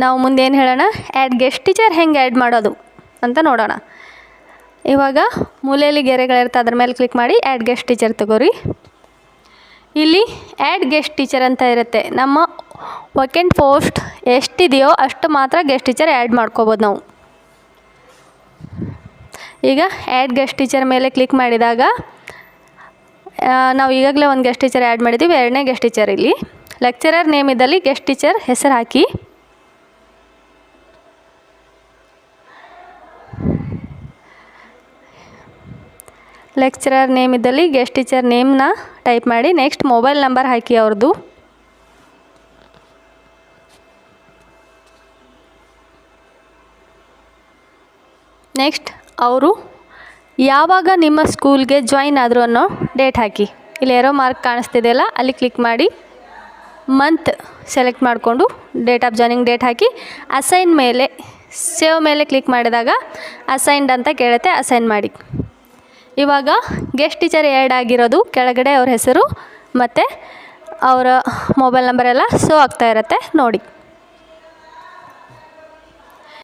ನಾವು ಮುಂದೆ ಏನು ಹೇಳೋಣ, ಆ್ಯಡ್ ಗೆಸ್ಟ್ ಟೀಚರ್ ಹೆಂಗೆ ಆ್ಯಡ್ ಮಾಡೋದು ಅಂತ ನೋಡೋಣ. ಇವಾಗ ಮೂಲೆಯಲ್ಲಿ ಗೆರೆಗಳಿರುತ್ತೆ, ಅದ್ರ ಮೇಲೆ ಕ್ಲಿಕ್ ಮಾಡಿ ಆ್ಯಡ್ ಗೆಸ್ಟ್ ಟೀಚರ್ ತಗೋರಿ. ಇಲ್ಲಿ ಆ್ಯಡ್ ಗೆಸ್ಟ್ ಟೀಚರ್ ಅಂತ ಇರುತ್ತೆ. ನಮ್ಮ ವೇಕೆಂಟ್ ಪೋಸ್ಟ್ ಎಷ್ಟಿದೆಯೋ ಅಷ್ಟು ಮಾತ್ರ ಗೆಸ್ಟ್ ಟೀಚರ್ ಆ್ಯಡ್ ಮಾಡ್ಕೋಬೋದು ನಾವು. ಈಗ ಆ್ಯಡ್ ಗೆಸ್ಟ್ ಟೀಚರ್ ಮೇಲೆ ಕ್ಲಿಕ್ ಮಾಡಿದಾಗ ನಾವು ಈಗಾಗಲೇ ಒಂದು ಗೆಸ್ಟ್ ಟೀಚರ್ ಆ್ಯಡ್ ಮಾಡಿದ್ದೀವಿ, ಎರಡನೇ ಗೆಸ್ಟ್ ಟೀಚರ್ ಇಲ್ಲಿ. ಲೆಕ್ಚರರ್ ನೇಮ್ ಇದ್ದಲ್ಲಿ ಗೆಸ್ಟ್ ಟೀಚರ್ ಹೆಸರು ಹಾಕಿ. ಲೆಕ್ಚರರ್ ನೇಮ್ ಇದ್ದಲ್ಲಿ ಗೆಸ್ಟ್ ಟೀಚರ್ ನೇಮ್ನ ಟೈಪ್ ಮಾಡಿ. ನೆಕ್ಸ್ಟ್ ಮೊಬೈಲ್ ನಂಬರ್ ಹಾಕಿ ಅವ್ರದ್ದು. ನೆಕ್ಸ್ಟ್ ಅವರು ಯಾವಾಗ ನಿಮ್ಮ ಸ್ಕೂಲ್ಗೆ ಜಾಯಿನ್ ಆದರು ಅನ್ನೋ ಡೇಟ್ ಹಾಕಿ. ಇಲ್ಲಿ ಏರೋ ಮಾರ್ಕ್ ಕಾಣಿಸ್ತಿದೆಯಲ್ಲ, ಅಲ್ಲಿ ಕ್ಲಿಕ್ ಮಾಡಿ ಮಂತ್ ಸೆಲೆಕ್ಟ್ ಮಾಡಿಕೊಂಡು date of joining date hockey. Assign ಮೇಲೆ ಸೇವ್ ಮೇಲೆ ಕ್ಲಿಕ್ ಮಾಡಿದಾಗ ಅಸೈನ್ಡ್ ಅಂತ ಕೇಳುತ್ತೆ, ಅಸೈನ್ ಮಾಡಿ. ಇವಾಗ ಗೆಸ್ಟ್ ಟೀಚರ್ ಆ್ಯಡ್ ಆಗಿರೋದು ಕೆಳಗಡೆ ಅವ್ರ ಹೆಸರು ಮತ್ತು ಅವರ ಮೊಬೈಲ್ ನಂಬರ್ ಎಲ್ಲ ಶೋ ಆಗ್ತಾ ಇರುತ್ತೆ ನೋಡಿ.